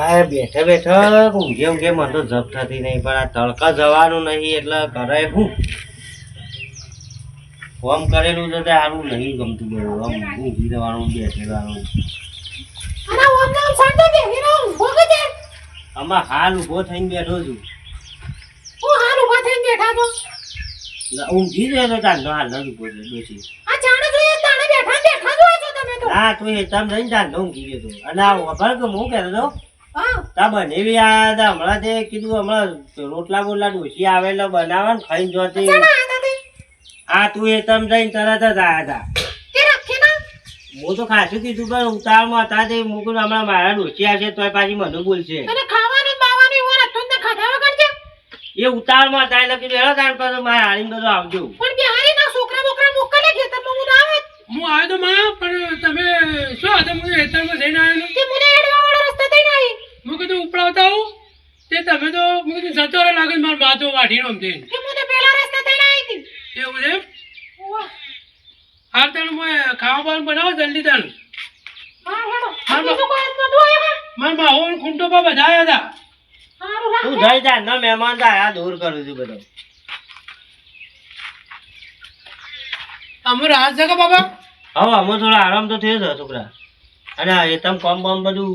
બહાર બેઠે બેઠે ઊંઘે ઊંઘે મને તો જપ થતી નહીં, પણ આ તડકા જવાનું નહીં એટલે કરે શું? ફોર્મ કરેલું તો સારું નહીં ગમતું બધું, આમ ઊંઘી જવાનું બેઠે જવાનું. આમાં હાલ ઊભો થઈને બેઠો છું. ઊંઘી જાય તો ચાંદો હાલ જ ઊભો છે બેસી. હા તું એ તમ રહીને ચાંદો ઊંઘી ગયો હતો. અને આ વગર કે હું કહેતો હતો તા બનેવી આયા હતા હમણાં તે કીધું હમણાં રોટલા બોટલા ડોસી આવેલો બનાવવા ને ખાઈને જોતી. હા તું એ તમ જઈને તરત જ આયા હતા. હું તો ખાસું કીધું પણ ઉતાવળમાં હતા તે મૂકું હમણાં મારા ડોસી આવશે તોય પાછી મને બોલશે. એ ઉતાવળમાં હતા એટલે કીધું હેલો તાણ પર મારા હારીને બધું આવજો. હું આવ્યો તો માં, પણ તમે શું હતા? હું હેતરમાં જઈને આવ્યો. હું કીધું ઉપડાવતા આવું તે તમે તો હું કીધું જતો રહે લાગે મારા મા તો વાઢીનો અમથી એવું છે. હાર તાણ ખાવા બાવાનું બનાવો જલ્દી તાણ. મારા બાહો ખૂંટો પર બધા આવ્યા હતા. તું જઈ જા ન મહેમાન તો આ દૂર કરું છું બધો. અમે રાહત છે કે બાબા? હવે અમે થોડો આરામ તો થયો છે છોકરા. અને એ તમ કોમ બોમ બધું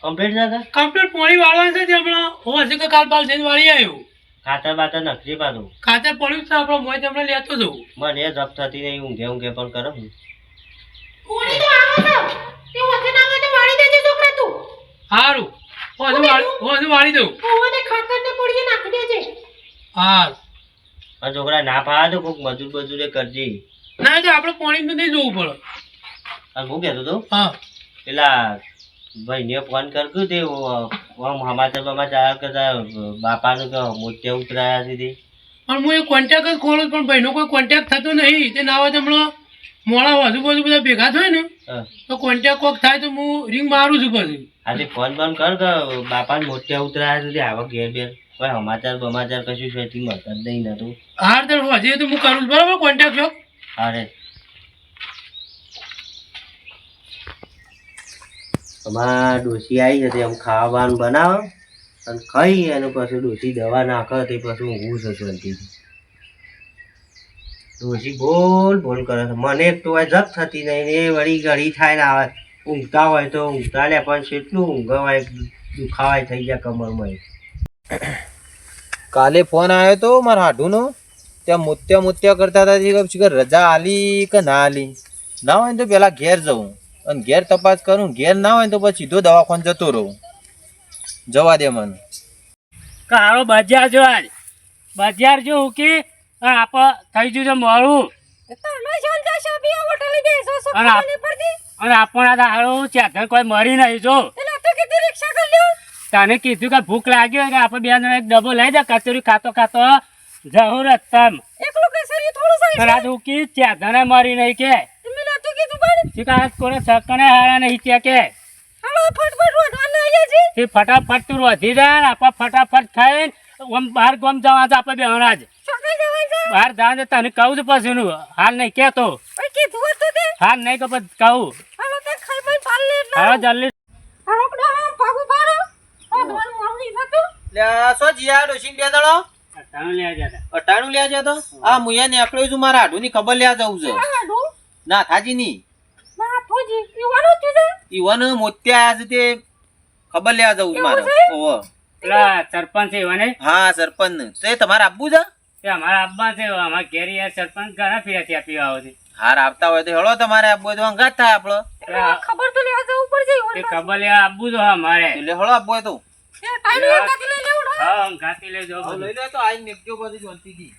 કમ્પ્લીટ ના થાય? કમ્પ્લીટ પોણી વાળવાનું છે તે હમણાં હું હશે કે કાલ પાલ જઈને વાળી આવ્યો. ખાતર બાતર નખરી પાછું ખાતર પડ્યું છે આપણો મોય તમને લેતો જવું. મને એ જપ થતી નહીં, ઊંઘે ઊંઘે પણ કરો. સારું હું વાળી દઉં. હા છોકરા ના પાડે તો કોઈક મજૂર બજૂરે કરજે. ના તો આપણે પાણી તો નહીં જોવું પડે. અને હું કહેતો હતો હા પેલા ભાઈને ફોન કરતું તે સમાચાર બમાચાર કરતા બાપાનું કે મોતિયા ઉતરાયા છે તે. પણ હું એ કોન્ટેક્ટ જ ખોલું પણ ભાઈનો કોઈ કોન્ટેક્ટ થતો નહીં. તે ના હોય તો હમણાં મોડા આજુબાજુ બધા ભેગા થાય ને તો કોન્ટેક્ટ કોક થાય તો હું રિંગ મારું છું પછી. આજે ફોન બંધ કર કે બાપાને મોતિયા ઉતરાયા છે તે આવા ઘેર બેર કોઈ સમાચાર બમાચાર કશું સેટિંગ મળતા જ નહીં નતું. હાર તો હજી તો હું કરું છું બરાબર કોન્ટેક્ટ છો. અરે અમારા ડોસી આવી હતી આમ ખાવાનું બનાવો અને ખાઈ અને પછી ડોસી દવા નાખે તે પછી ઊંઘું છું શાંતિથી. ડોસી બોલ બોલ કરે છે મને એક તો જપ થતી નહીં ને એ વળી ઘડી થાય ને આવે ઊંઘતા હોય તો ઊંઘતા લે પણ કેટલું ઊંઘવાય દુખાવાય થઈ જાય કમરમાં. કાલે ફોન આવ્યો તો મારા હાડુનો ત્યાં મોત્યા કરતા હતા રજા આલી કે ના આલી. ના હોય ને તો પેલા ઘેર જવું અને ઘેર તપાસ કરું, ઘેર ના હોય ને તો પછી સીધો દવાખાને જતો રહું. જવા દે મને. કાળો બજાર જો આજ બજાર જો કે આપ થઈ ગયું છે મોડું અને આપણા હારું ચાદર કોઈ મરી નહીં જો. તને કીધું કે ભૂખ લાગી હોય કે આપણે બે જણા એક ડબ્બો લઈ જા કચોરી ખાતો ખાતો જહુર તમ રાત ઉકી ચાદર મરી નહીં કે શિકાયત કોને સકને હારા નહીં ત્યાં કે ફટાફટ તું વધી જાય ને આપણે ફટાફટ ખાઈને બહાર ગામ જવા તો આપણે બે હમણાં જ બહાર જવા દે તને કહું છું પછી નું હાલ નહીં કેતો હાલ નહીં કે પછી કહું હા જલ્દી અટાણું લ્યા જતો આ મુયા નીકળ્યો છું મારા હાડુની ખબર લ્યા જવું છે. ના થાજી ની ઈવન મોત્યા આયા છે તે ખબર લેવા જવું છે મારે. ઓહો પેલા સરપંચ છે એવા નહીં? હા સરપંચ ને તે તમારે આપવું છે? તે અમારા આબા છે અમારા ઘેર યાર સરપંચ ઘણા ફેરા ત્યાં પીવા આવે. હાર આપતા હોય તો હેળો તમારે આપવું હોય તો અંગાત થાય આપણો. ખબર તો લેવા જવું પડશે. તે ખબર લેવા આપવું તો અમારે એટલે હેળો આપવું હોય તો હા ઘાતી લઈ જાઓ. લઈ લે તો આઈ મેકજો બધું જોનતીથી.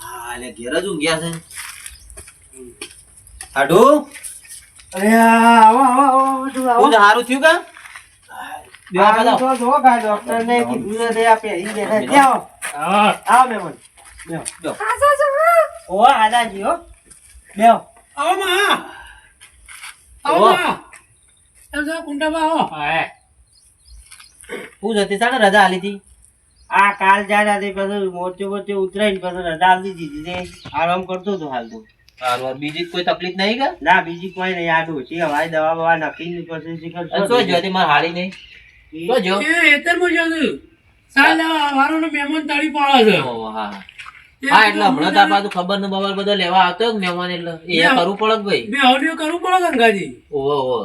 હા લે ઘેર જ ઊંઘ્યા છે. હાડુ અરે આવો આવો આવો શું આવો હું સારું થયું કા? ડોક્ટર ને કીધું છે આ પહેરી બેઠા આવો આવો મહેમાન બેહો ઓ આદાજી હો બેહો આવો માં આવો માં એમ જો કુંડામાં આવો. હું જતી સાને રજા આલી હતી આ કાલ જ્યાં હતી પછી મોટી ઉતરાઈને પછી રજા આપી દીધી છે. આરામ કરતો હતો હાલ તો. સારું બીજી કોઈ તકલીફ નહીં કે ના બીજી કોઈ નહીં. આ ડોશી હવાઈ દવા બવા નાખીને પછી શીખર શું જો મારે હારી નહીં શું જો ઓહો, હા હા એટલે હમણાં તાર પાછું ખબર ને બબર બધો લેવા આવતો હોય ને મહેમાન એટલે એ કરવું પડે કે ભાઈ ઓહો ઓહો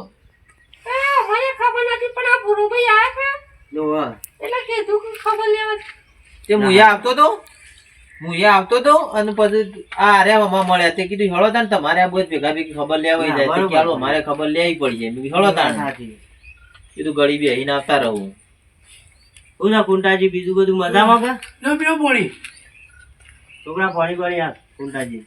તે મુયા આવતો તો અને પછી આ અરે મમ્મા મળ્યા તે કીધું હળો તાન તમારે આ બધું ભેગા ભેગી ખબર લેવાઈ જાય તે ચાલો મારે ખબર લેવી પડી જાય મેં કીધું હળો તાન કીધું ગળી બી અહીં આવતા રહું હું ના કુંટાજી બીજું બધું મજામાં કે છોકરા પાણી પાણી આ કુંટાજી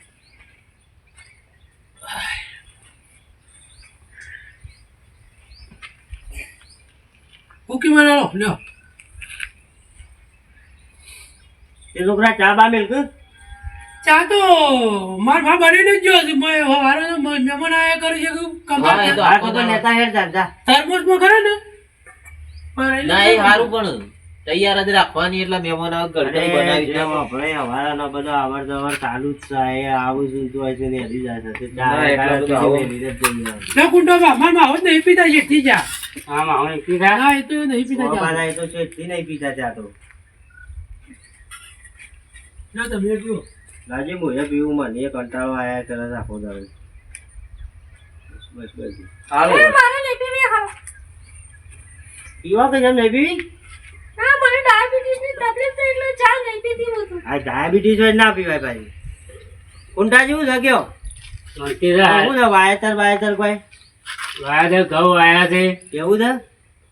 એ છોકરા ચા બા મેલ કે ચા તો માર ભા બનીને જ જો મહેમાન આયા કરી છે હા, એ તો આ ખબર લેતા હેડ જા થર્મોસમાં ખરા ને ના એ સારું પણ તૈયાર જ રાખવાની એટલે મહેમાન આવે ગળગળી બનાવી દે. ભાઈ અમારા બધો અવર જવર ચાલુ જ છે એ આવું શું હોય છે ને હજી જાય છે ના, એટલું બધું આવું. ના કુંડોબા માર માવો જ નહીં પીતા છે ઠી જા આમાં હવે કીધા હા એ તો નહીં પીતા જા એ તો છે જ નહીં પીતા ચા તો ના તમે પીઓ લાજે મોયા પીવું મને એ કંટાળો આયા કરે છે આખો દાડો. બસ બસ હાલો પીવા કે જેમ નહીં પીવી આ ડાયાબિટીસ હોય ના પીવાય ભાઈ. કુંટા જેવું છે કયો શાંતિ રાખ. શું છે વાયતર કોઈ વાયા છે, ઘઉં આયા છે, કેવું છે?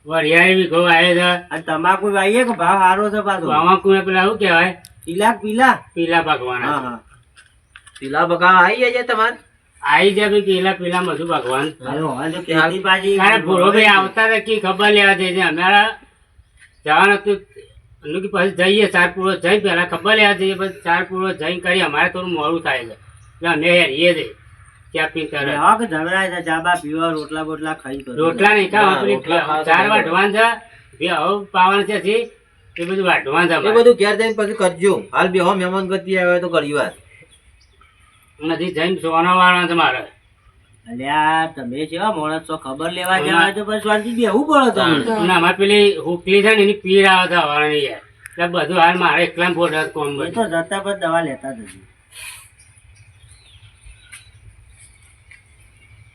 વરિયાળી બી ઘઉં આયા અને તમાકુ વાઈએ કે ભાવ સારો છે છે. પાછો તમાકુ ને પેલા શું કહેવાય પીલા પીલા હા ભગવાન હા પીલા બગા આવી જાય તમારે આઈ જાય ભાઈ પીલા બધું ભગવાન. હાલો, હવે જો ખેતી બાજી તારે ભૂરો ભાઈ આવતા હતા કી ખબર લેવા દે છે અમારા જવાનું હતું એનું કે પછી જઈએ ચાર પૂરો જઈ પેલા ખબર લેવા જઈએ પછી ચાર પૂરો જઈને કરી અમારે થોડું મોડું થાય છે એટલે અમે હેરીએ છે ત્યાં પી તરત હા કે ઝઘડાય છે ચા બા પીવા રોટલા બોટલા ખાઈ તો રોટલા નહીં ખાવા હા, પેલી રોટલા ખાવા ચાર તો વાઢવાન છે બે હવ પાવાનું છે જી, એ બધું વાઢવાન છે એ અમારે. બધું ઘેર જઈને પછી કરજો હાલ બે હો મહેમાન ગતિ આવે તો ઘણી વાર નથી જઈને સોનો વાળવા છે મારે. અલ્યા તમે કેવા માણસ છો ખબર લેવા જવા તો પછી શાંતિ બેહવું પડે તમને. અને અમારે પેલી હુકલી છે ને એની પીર આવે છે હવાની યાર એટલે બધું હાલ મારે એકલા બોટ કોમ એ બધું. તો જતા પછી દવા લેતા જ નથી.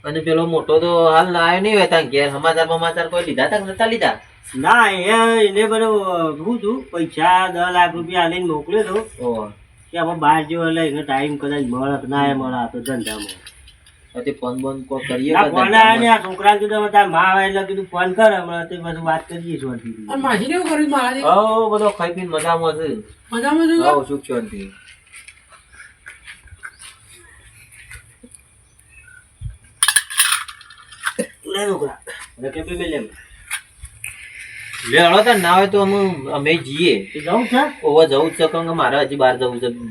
અને પેલો મોટો તો હાલ આવ્યો નહીં હોય ત્યાં ઘેર સમાચાર કોઈ લીધા તા કે નતા લીધા ના એને બધું શું થયું પૈસા 10 લાખ રૂપિયા આલીને મોકલ્યો હતો ઓહો કે આપણે બહાર જેવો એટલે એને ટાઈમ કદાચ મળે કે ના મળે આ તો ધંધામાં. તે ફોન બોન કોઈ કરીએ ના કે ફોન આવ્યો ને આ છોકરાને કીધું હવે તાર માં આવે એટલે કીધું ફોન કર હમણાં તે બધું વાત કરીએ શાંતિથી. અને માસી કેવું કર્યું મહારાજે હો બધો ખાઈ પીને મજામાં છે મજામાં છું હો સુખ શાંતિ લે છોકરા એટલે કે બી મેલે લે હળો તાર ના હોય તો અમે જઈએ તું જવું છે ઓવા જવું જ છે કારણ કે મારે હજી બહાર જવું છે તું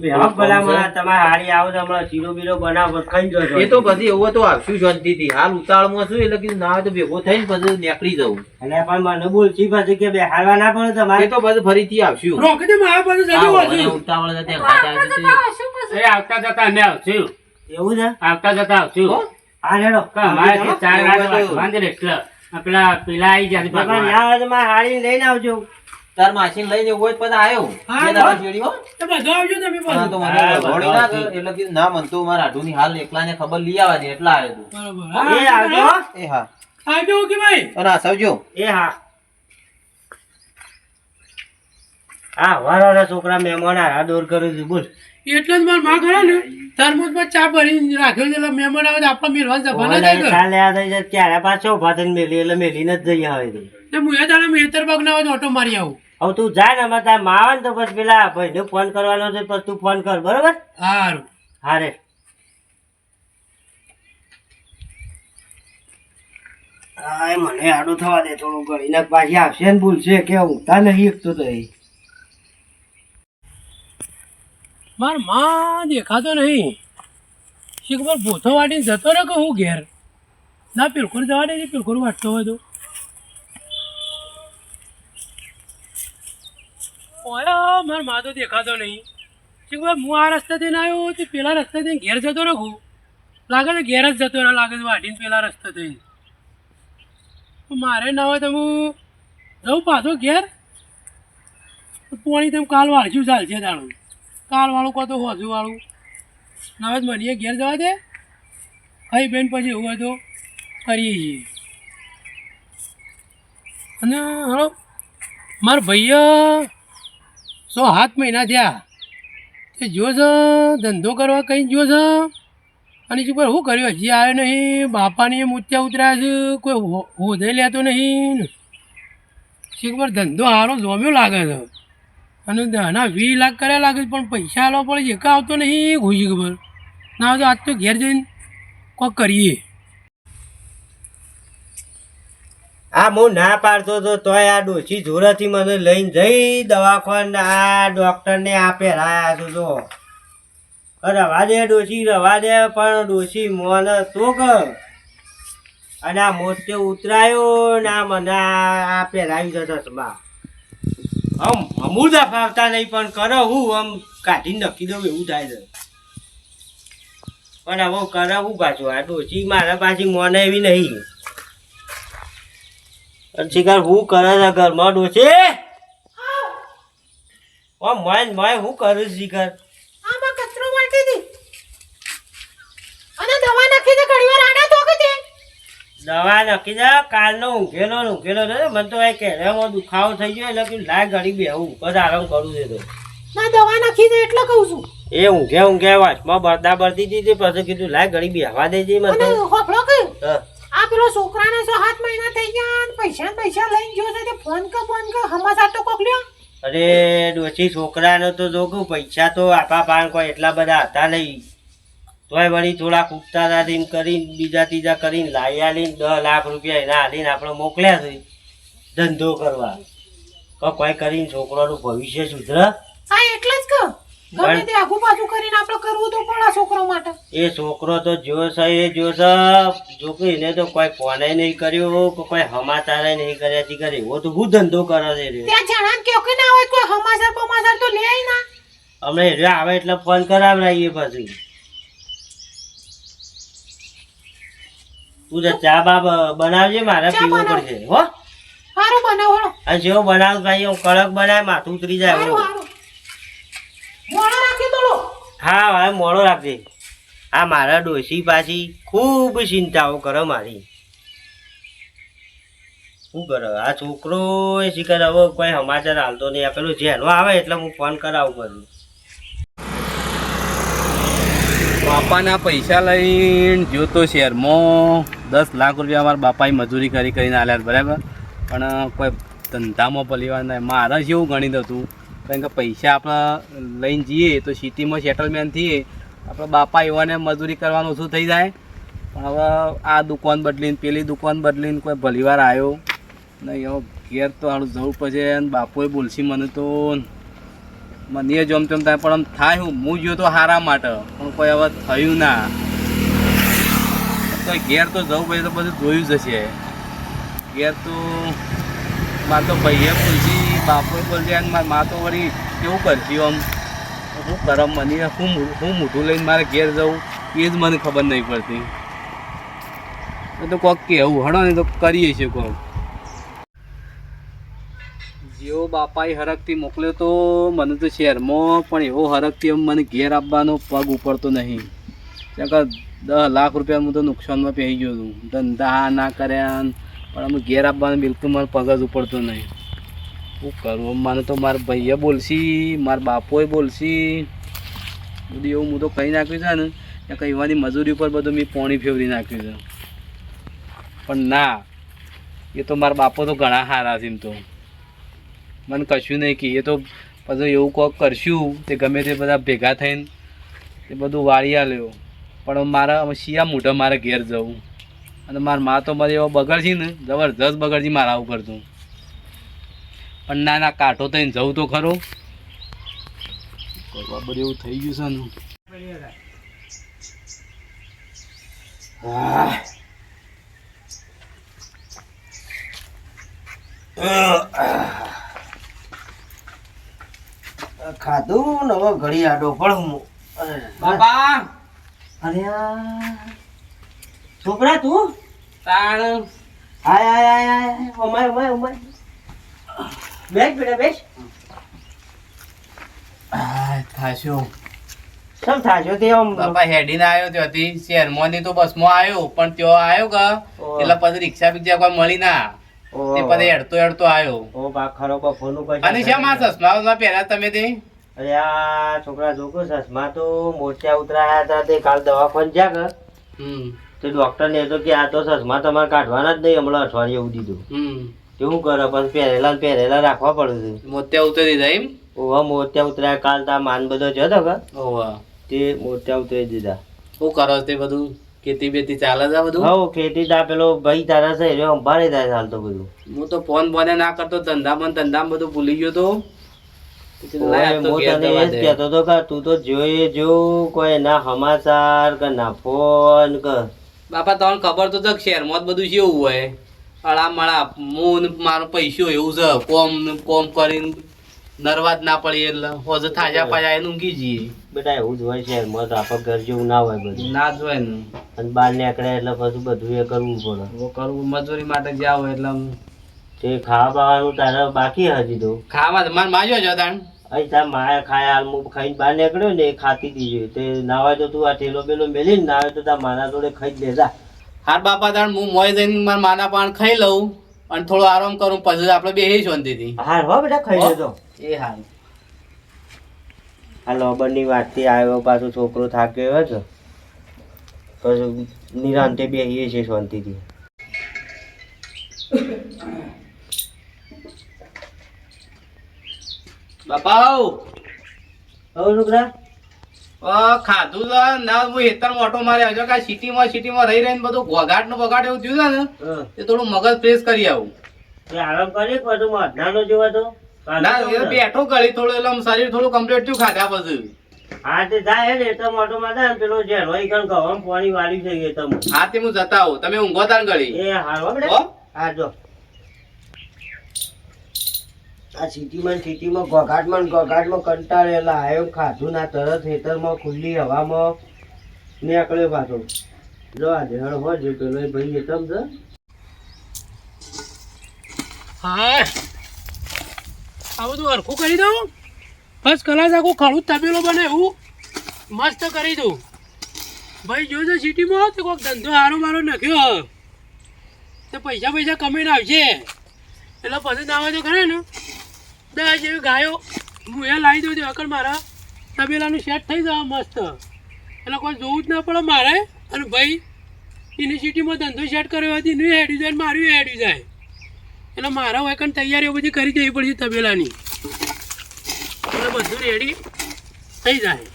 બી હા ભલામણ તમારે હારી આવો તો હમણાં શીરો બીરો બનાવો ખાઈ જજો. એ તો પછી એવું તો આવશું શાંતિથી હાલ ઉતાળમાં છું એટલે કીધું ના હોય તો ભેગો થઈને પછી નીકળી જવું અને પણ મને બોલછી પાછી કે બે હાલવા ના પડે તમારે એ તો પછી ફરીથી આવશું રોકી દે મારા પાસે જજો આવો, અને વાંચી ઉતાવળ છે ત્યાં વાત આવી છે. એ આવતા જતા અમે આવશું, એવું છે આવતા જતા આવશું. હો? હા હેડો કે અમારે જે ચાર એવું વાગે બધું. વાંધે ને એટલે આ પેલા પેલા આવી જાય બાપા ભગવાન. ના હોય તો મારે હારી લઈને આવજો. તાર માસીને લઈને હોય તો પછી આવ્યો હા, બે દાડા શેરડી હો. તો બધો આવજો તમે હા, તો પાછું મને હા, વળોડી ના બધું. કર, એટલે કીધું ના મન તો મારા આઢુની હાલ એકલાને ખબર લઈ આવવાની એટલા આવ્યો તું. બરોબર એ આવજો એ હા આવજો કે ભાઈ અને આ સવજો એ હા હા વાળા છોકરા મહેમાન હારા દોર કર્યું છે બોલ. એટલે જ મારા માં ખરા ને થર્મોસમાં ચા ભરીને રાખ્યો છે એટલે મહેમાન આવે તો આપણે મેળવાનું છે ભલે જાય કે કાલે આ થઈ જાય ત્યારે પાછો ઉભા થઈને મેલી એટલે મેલીને જ જઈએ હવે તો. ને હું એ દાડા મેતર બાગ ના હોય તો ઓટો મારી આવું હવે તું જાય ને અમારે તાર માં આવે ને તો પછી પેલા ભાઈને ફોન કરવાનો છે પછી તું ફોન કર બરોબર. સારું હારે હા મને આડું થવા દે થોડું ગળીને પાછી આવશે ને ભૂલશે કે ઊંઘતા નહીં એકતું તો એ મારા માં દેખાતો નહીં શી ખબર ભૂથો વાટીને જતો રહે કે હું ઘેર ના પીલખોર જવા દે પીલખોર વાટતો હોય તો ઓયા મારા મા તો દેખાતો નહીં. શું ખબર હું આ રસ્તાથી ના આવ્યો તે પેલા રસ્તાથી ઘેર જતો રાખું લાગે છે ઘેર જ જતો રહે લાગે છે વાઢીને પેલા રસ્તા થઈને. મારે ના હોય તો હું જઉં પાછો ઘેર પોણી તેમ કાલ વાળશું ચાલશે તાણું કાલ વાળું કહો તો હોજુ વાળું ના હોય મને ઘેર જવા દે ખાઈ બેન પછી એવું હોય તો કરીએ છીએ. અને હલો મારા ભાઈએ 6-7 મહિના થયા તે જો છે ધંધો કરવા કંઈ જો છે અને શું શું કર્યું હજી આવ્યો નહીં. બાપાની મૂત્યા ઉતર્યા છે કોઈ હોદે લેતો નહીં. શું ખબર ધંધો સારો જોમ્યો લાગે છે અને આના 20 લાખ કર્યા લાગે છે પણ પૈસા આલવા પડે છે એક આવતો નહીં. ઘૂસી ખબર ના તો આજ તો ઘેર જઈને કોક કરીએ. આ હું ના પાડતો તો તોય આ ડોશી જોરાથી મને લઈને જઈ દવાખાને આ ડોક્ટરને આ પહેરાયા છો જો રવા દે ડોશી રવા દે પણ ડોશી મોને તો કર અને આ મોતે ઉતરાયો ને આ મને આ પહેરાવી છે ચશ્મા આમ અમૂર્દા ફાવતા નહીં પણ કરો હું આમ કાઢીને નક્કી દઉં એવું થાય છે પણ હવે કરે હું પાછું આ ડોશી મારા પાછી મોને એવી નહીં શિકાર હું કરે છે ઘરમાં ડોશી મોય હું કરું શિકાર આમાં કચરો વાટી દી અને દવા નાખી દે ઘડીવાર આડા તો કે તે દવા નાખી દે કાલનો ઊંઘેલો ને મને તો એ કેરામાં દુખાવો થઈ ગયો એટલે કે લાય ઘડી બેહું બસ આરામ કરું છે તો ના દવા નાખી દે એટલે કહું છું એ ઊંઘે વાચમાં બરદા બરતી હતી પછી કીધું લાય ઘડી બેહવા દેજે મને અને હોફળો કે હા. આ પેલો છોકરાને 7 મહિના થઈ ગયા અને પૈસા લઈને ગયો છે તે ફોન કર હમાસા તો કોક લ્યો. અરે ડોશી છોકરાનો તો જો કહું પૈસા તો આપા પાન કોઈ એટલા બધા હતા નહીં તોય વળી થોડા કૂદતા હતા એમ કરીને બીજા ત્રીજા કરીને લાવી આલીને 10 લાખ રૂપિયા એના આલીને આપણે મોકલ્યા છે ધંધો કરવા કોઈ કરીને છોકરાનું ભવિષ્ય સુધરે. હા એટલે જ કહું ગમે તે આગુ પાછું કરીને આપણે કરવું તો પણ આ છોકરો માટે એ છોકરો તો જો છે જો કે એને તો કોઈ ફોને નહીં કર્યો કે કોઈ સમાચાર નહીં કર્યા તી કરે એવો તો હું ધંધો કરે છે રે. ત્યાં જણાને કયો કે ના હોય કોઈ હમાસા તો લે ના અમે રે આવે એટલે ફોન કરાવડાવીએ પછી તું તો ચા બા બનાવજે મારે ચા પીવું બનાવ. પડશે હો સારું બનાવો અને જેવો બનાવ ભાઈ એવો કડક બનાવે માથું ઉતરી જાય સારું એવો. સારું મોડો રાખી દો હા હવે મોડો રાખજે. આ મારા ડોશી પાછી ખૂબ ચિંતાઓ કરે મારી શું કરે આ છોકરો એ શીખર હવે કોઈ સમાચાર હાલતો નહીં આ પેલું જેનો આવે એટલે હું ફોન કરાવું કરું. બાપાના પૈસા લઈને જોતો શહેરમાં 10 લાખ રૂપિયા મારા બાપાએ મજૂરી કરીને આલ્યા બરાબર પણ કોઈ ધંધામાં પલીવાર નહીં. મારે જેવું ગણિત હતું કારણ કે પૈસા આપણે લઈને જઈએ તો સિટીમાં સેટલમેન્ટ થઈએ આપણે બાપા એવાને મજૂરી કરવાનું ઓછું થઈ જાય પણ હવે આ દુકાન બદલીને પેલી દુકાન બદલીને કોઈ ભલીવાર આવ્યો નહીં હવે ઘેર તો સારું જવું પડશે અને બાપુએ બોલશી મને તો મને જમ તેમ થાય પણ આમ થાય હું ગયો તો સારા માટે પણ કોઈ હવે થયું ના તો ઘેર તો જવું પડે તો બધું જોયું જ હશે ઘેર તો મારે તો ભાઈએ બોલશી બાપુએ બોલશે અને મારી મા તો વળી કેવું કરશી આમ શું કરમ મને હું મોઢું લઈને મારે ઘેર જવું એ જ મને ખબર નહીં પડતી તો કોક કેવું હણો ને તો કરીએ છીએ કોક જેવો બાપાએ હરકથી મોકલ્યો તો મને તો શહેરમાં પણ એવો હરકથી મને ઘેર આપવાનો પગ ઉપડતો નહીં કારણ કે 10 લાખ રૂપિયા હું તો નુકસાનમાં પહેરી ગયો છું ધંધા ના કર્યા પણ અમે ઘેર આપવાનો બિલકુલ મારો પગ જ ઉપડતો નહીં શું કરું મને તો મારા ભાઈએ બોલશી મારા બાપોએ બોલશી બધું એવું હું તો કહી નાખ્યું છે ને ત્યાં કહીવાની મજૂરી ઉપર બધું મેં પોણી ફેવરી નાખ્યું છે પણ ના એ તો મારા બાપો તો ઘણા સારા છે એમ તો મને કશું નહીં કે એ તો પછી એવું કોક કરશું તે ગમે તે બધા ભેગા થઈને એ બધું વાળી આલ્યો પણ મારા શિયા મોઢા મારે ઘેર જવું અને મારા મા તો મારે એવો બગડશે ને જબરજસ્ત બગડશે મારા આવું કરતું પણ ના ના કાંઠો થઈને જવું તો ખરો કરવા બધું એવું થઈ ગયું છે ને ખાધું ને હવે ઘડી આડો પણ હું બાપા અરે આ છોકરા તું તાણ હાય હાય હાય હાય ઓમાય ઓમાય ઓમાય બેસ બેટા બેસ થાશો સમ થાશો તે આમ બાપા હેડીને આવ્યો ત્યાંથી શહેરમાંથી તો બસમાં આવ્યો પણ ત્યાં આવ્યો કા એટલે પછી રિક્ષા બિક્ષા કોઈ મળી ના તે પછી હેડતો આવ્યો ઓ બા ખરો બફોનું કોઈ અને શેમ આ ચશ્મા પહેલા તમે તે અરે આ છોકરા જોકો ચશ્મા તો મોરચા ઉતરાયા હતા તે કાલ દવાખાને જ્યાં કે તે ડોક્ટર ને તો કે આ તો ચશ્મા તમારે કાઢવાના જ નહીં હમણાં અઠવાડિયે એવું દીધું કેવું કરે પછી પહેરેલા રાખવા પડે છે મોત્યા ઉતરી જાય એમ ઓવા મોરચા ઉતરાયા કાલ તા માન બધો જતો કે ઓવા તે મોરચા ઉતરી દીધા શું કરો તે બધું ખેતી બેતી ચાલે છે બધું હવ ખેતી તા પેલો ભાઈ તારા છે એ અંબાડે થાય હાલ તો બધું હું તો ફોન બોને ના કરતો ધંધામાં બધું ભૂલી ગયો તો તને એ જ કહેતો હતો કે તું તો જોઈએ જો કોઈ ના સમાચાર કે ના ફોન કે બાપા તમને ખબર તો છે શહેરમાં જ બધું કેવું હોય અળા મળા હું મારો પૈસો એવું છે કોમ કરીને નરવા જ ના પડી એટલે હોજ થાજા પાજા એને ઊંઘી જઈએ બેટા એવું જ હોય છે મત આપણે ઘર જેવું ના હોય બધું ના જ હોય ને અને બહાર નીકળે એટલે પછી બધું એ કરવું પડે કરવું મજૂરી માટે જ્યાં હોય એટલે તે ખાવા બાવાનું તારે બાકી હજી તો ખાવા મારે માજો છો તાણ અહીં તાર માયા ખાયા હાલ હું ખાઈને બહાર નીકળ્યો ને એ ખાતી દીધી તે ના હોય તો તું આ ઠેલો પેલો મેલીને ના હોય તો તાર મારા જોડે ખાઈ જ લેજા હાર બાપા તાણ હું મોય જઈને મારા માના પાન ખાઈ લઉં અને થોડો આરામ કરું પછી આપણે બેસી શાંતિથી હા હો બેટા ખાઈ લેજો એ હાલ આ લોબરની વાતથી આવ્યો પાછો છોકરો થાક્યો હોય છે પછી નિરાંતે બેસીએ છીએ શાંતિથી બાપા હવે છોકરા ખાધું છે ના હું હેતરમાં ઓટો માર્યા જો કે સિટીમાં રહી રહીને બધું ઘોઘાટ નું બગાટ એવું થયું છે ને એ થોડું મગજ ફ્રેશ કરી આવું આરામ કરીએ બધું મધનાનો જોવા તો ના એ બેઠો કરી થોડું એટલે આમ શરીર થોડું કમ્પ્લીટ થયું ખાધા પછી હા તે જાય ને તો મોટો માં પેલો જે રોઈ કણ ગવામ પાણી વાળી જઈએ તમે હા તે હું જતા આવું તમે ઊંઘો તાર ગળી એ હારો હો? બેટા હા જો આ સિટીમાં ઘોઘાટમાં કંટાળેલા આવ્યો ખાધું ના તરત ખેતરમાં ખુલ્લી હવામાં નીકળ્યો પાછો જો આ ઝેડ હોય પેલો એ ભાઈ એ તમ છે હા આ બધું હરખું કરી દઉં બસ કલાક આખું ખાડું તબેલો બને એવું મસ્ત કરી દઉં ભાઈ જોજો સિટીમાં તો કોઈક ધંધો હારો મારો નાખ્યો તો પૈસા કમાઈને આવશે એટલે પછી ના આવે તો ખરા ને 10 જેવી ગાયો હું એ લાવી દઉં અકલ મારા તબેલાનું સેટ થઈ જાય મસ્ત એટલે કોઈ જોવું જ ના પડે મારે અને ભાઈ યુનિવર્સિટીમાં ધંધો સેટ કર્યો હતી એનું હેડ્યું જાય મારું હેડ્યું જાય એટલે મારા વૈકન તૈયારીઓ બધી કરી દેવી પડશે તબેલાની એટલે બધું રેડી થઈ જાય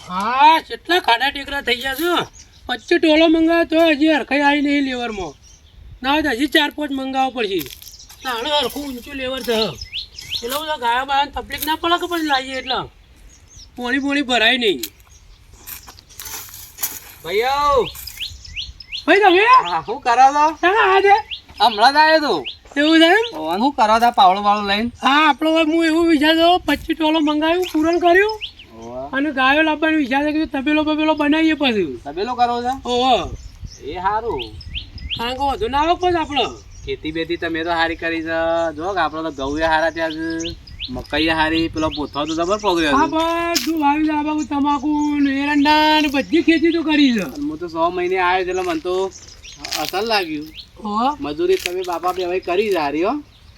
હા કેટલા ખાડા ટેકરા થઈ ગયા છો 25 ટોલો મંગાવ્યો તો હજી હરખાઈ આવી નહીં લેવરમાં ના હોય તો હજી 4-5 મંગાવવા પડશે નાનું હરખું ઊંચું લેવર છે એટલે બધા ગાયો બાયો તકલીફ ના પડે કે પછી લાવીએ એટલે પોણી ભરાય નહીં ભાઈઓ ભાઈ તમે શું કરો છો ચાલો આજે હમણાં જ આવ્યો તો એવું છે એમ શું કરો છો પાવડો વાળો લઈને હા આપણો હું એવું વિચારતો 25 ટોલો મંગાવ્યું પૂરણ કર્યું અને ગાયો લાવવાનું વિચાર છે કે તબેલો બનાવીએ પછી તબેલો કરો છો ઓહો એ સારું કારણ કે વધુ ના આવે પછી આપણે ખેતી બેતી તમે તો સારી કરી છે જો કે આપણે તો ઘઉં હારા ત્યાં છે મકાઈ હારી પેલો પોથો તો જબર પ્રોગ્રેસ હા બધું વાવી આ બાબુ તમાકુ ને એરંડા ને બધી ખેતી તો કરી છે હું તો 100 મહિને આવ્યો એટલે મને તો અસર લાગ્યું ઓહો મજૂરી તમે બાપા બે ભાઈ કરી જ હારી હો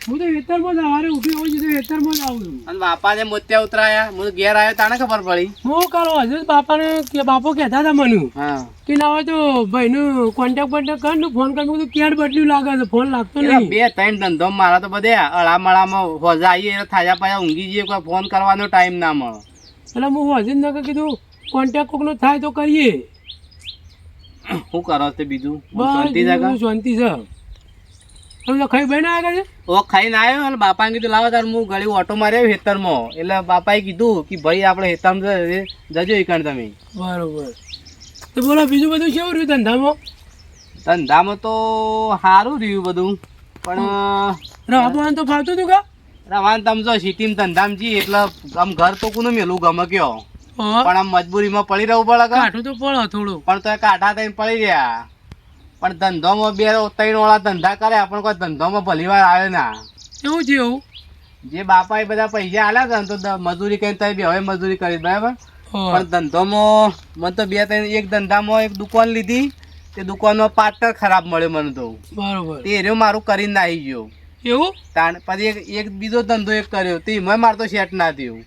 હું તો ખેતરમાં જ સવારે ઉઠી હોઉં છું ખેતરમાં જ આવું છું અને બાપાને મોત્યા ઉતરાયા હું ઘેર આવ્યો તાને ખબર પડી હું કરો હજુ બાપાને કે બાપો કહેતા હતા મને હા કે ના હોય તો ભાઈનું કોન્ટેક્ટ કર ને ફોન કરી મેં ક્યાં બદલ્યું લાગે છે ફોન લાગતો નહીં 2-3 ધંધો મારા તો બધે અળામળામાં હોજા આવીએ થાજા પાયા ઊંઘી જઈએ કોઈ ફોન કરવાનો ટાઈમ ના મળે એટલે હું હજી ન કીધું કોન્ટેક્ટ કોકનો થાય તો કરીએ શું કરો તે બીજું શાંતિ બસ જાગા શાંતિ છે તમે તો ખાઈ બહેન આગળ છે ઓ ખાઈને આવ્યો અને બાપાને કીધું લાવો તાર હું ઘડી ઓટો માર્યો હેતરમાં એટલે બાપાએ કીધું કે ભાઈ આપણે હેતરમાં જજો ઈકણ તમે બરોબર તો બોલો બીજું બધું કેવું રહ્યું ધંધામાં ધંધામાં તો સારું રહ્યું બધું પણ રવાનું તો ફાવતું હતું કા રવાન તમે જો સિટીમાં ધંધામાં જી એટલે આમ ઘર તો કોનું મેલું ગમે કયો હા, પણ આમ મજબૂરીમાં પડી રહેવું પડે કે કાઠું તો પડો થોડું. પણ તો કાઢા થઈને પડી રહ્યા પણ ધંધોમાં બે 3 વાળા ધંધા કરે પણ કોઈ ધંધોમાં ભલી વાર આવે ના એવું છે એવું. જે બાપા એ બધા પૈસા આલ્યા હતા ને તો મજૂરી કરીને તમે બી હવે મજૂરી કરી બરાબર હા. પણ ધંધોમાં મને તો 2-3 એક ધંધામાં એક દુકાન લીધી તે દુકાનમાં પાર્ટનર ખરાબ મળ્યો મને તો બરોબર તે એર્યો મારું કરીને નાહી ગયો એવું. પછી એક બીજો ધંધો એક કર્યો તે એમાં મારે તો સેટ ના થયું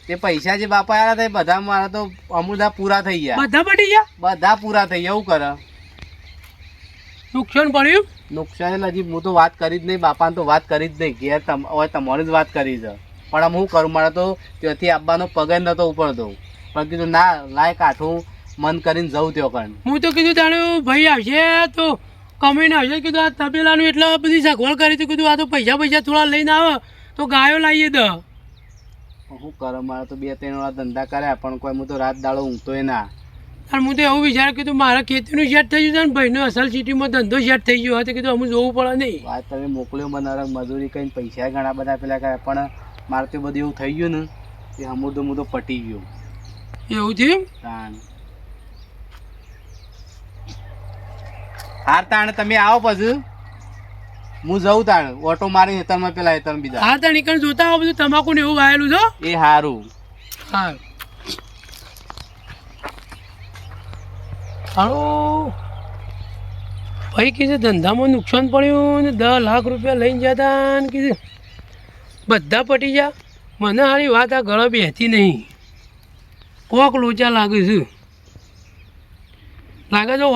તે પૈસા જે બાપા આવ્યા હતા એ બધા મારા તો અમુદા પૂરા થઈ ગયા બધા પટી ગયા. બધા પૂરા થઈ ગયા એવું કરે નુકસાન પડ્યું. નુકસાન એટલે હજી હું તો વાત કરી જ નહીં બાપાને તો વાત કરી જ નહીં ઘેર હવે તમારી જ વાત કરી છે પણ આમ હું કરું મારે તો ત્યાંથી આવવાનો પગાર નતો ઉપડતો પણ કીધું ના લાય કાઠું મન કરીને જવું ત્યાં કણ હું તો કીધું તાણે ભાઈ આવશે તો કમાઈને આવશે કીધું આ તબેલાનું એટલે બધી સગવડ કરી તો કીધું આ તો પૈસા થોડા લઈને આવે તો ગાયો લાવીએ તો. શું કરે મારે તો 2-3 વાળા ધંધા કર્યા પણ કોઈ હું તો રાત દાડો ઊંઘતોય ના અને હું તો એવું વિચાર કીધું મારા ખેતીનું સેટ થઈ ગયું છે ને ભાઈનો અસલ સિટીમાં ધંધો સેટ થઈ ગયો હતો કીધું અમુક જોવું પડે નહીં. વાત તમે મોકલ્યો મને મજૂરી કરીને પૈસા ઘણા બધા પેલા કર્યા પણ મારે તો બધું એવું થઈ ગયું ને એ હું તો પટી ગયો એવું થયું. તાણ હાર તાણ તમે આવો પછી હું જઉં તાણ ઓટો મારી હેતરમાં પેલા હેતર બીજા હા તો નીકળ જોતા આવો બધું તમાકુ ને એવું વાયેલું છો. એ સારું હા હાલો ભાઈ કીધું ધંધામાં નુકસાન પડ્યું ને 10 લાખ રૂપિયા લઈને જતા ને કીધું બધા પટી જા મને હારી વાત આ ગળો બેહતી નહીં કોક લોચા લાગે છે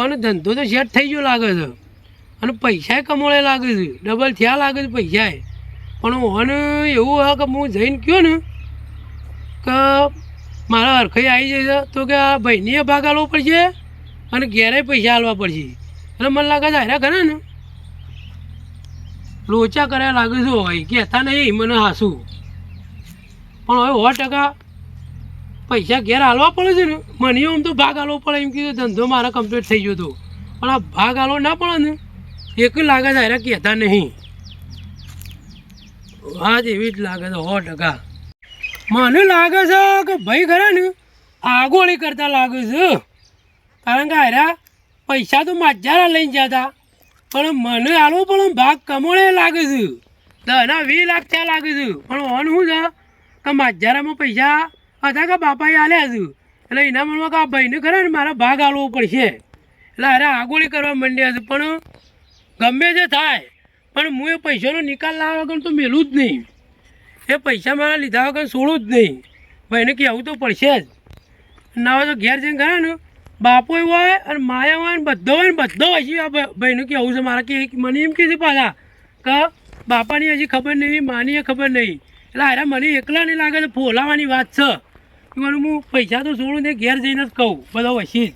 અને ધંધો તો સેટ થઈ ગયો લાગે છે અને પૈસા કમોળે લાગે છે ડબલ થયા લાગે છે પૈસા પણ મને એવું હોય કે હું જઈને કહ્યું ને કે મારા હરખાઈ આવી જાય છે તો કે આ ભાઈને ભાગ આલવો પડશે અને ઘેરે પૈસા આલવા પડશે એટલે મને લાગે છે હાર્યા ખરા ને લોચા કર્યા લાગે છે હોય કહેતા નહીં મને હાસું પણ હવે 100% પૈસા ઘેર આલવા પડે છે ને મને આમ તો ભાગ આલવો પડે એમ કીધું ધંધો મારા કમ્પ્લીટ થઈ ગયો હતો પણ આ ભાગ આલવો ના પડે ને એક લાગે છે હાર્યા કહેતા નહીં વાત એવી જ લાગે છે 100%. મને લાગે છે કે ભાઈ ખરા ને આગોળી કરતા લાગે છે કારણ કે હાર્યા પૈસા તો માજારા લઈને જતા પણ મને આલવો પણ ભાગ કમોળે લાગે છે 10-20 લાખ ત્યાં લાગે છે પણ ઓન શું છે કે માજારામાં પૈસા હતા કે બાપાએ આલ્યા છે એટલે એના મનમાં કે આ ભાઈને ખરા ને મારા ભાગ આલવો પડશે એટલે અરે આગોળી કરવા માંડ્યા છે પણ ગમે તે થાય પણ હું એ પૈસાનો નિકાલ લાવ્યા વગર તો મેલું જ નહીં એ પૈસા મારા લીધા વગર છોડું જ નહીં ભાઈને કહેવું તો પડશે જ ના હોય તો ઘેર જઈને ખરા ને બાપો હોય અને માયા હોય ને બધો હજી આ ભાઈનું કહેવું છે મારા કે મને એમ કીધું પાછા કે બાપાની હજી ખબર નહીં માની ખબર નહીં એટલે અરે મને એકલા નહીં લાગે તો ફોલાવાની વાત છે મને હું પૈસા તો છોડું ને ઘેર જઈને જ કહું બધો વસી જ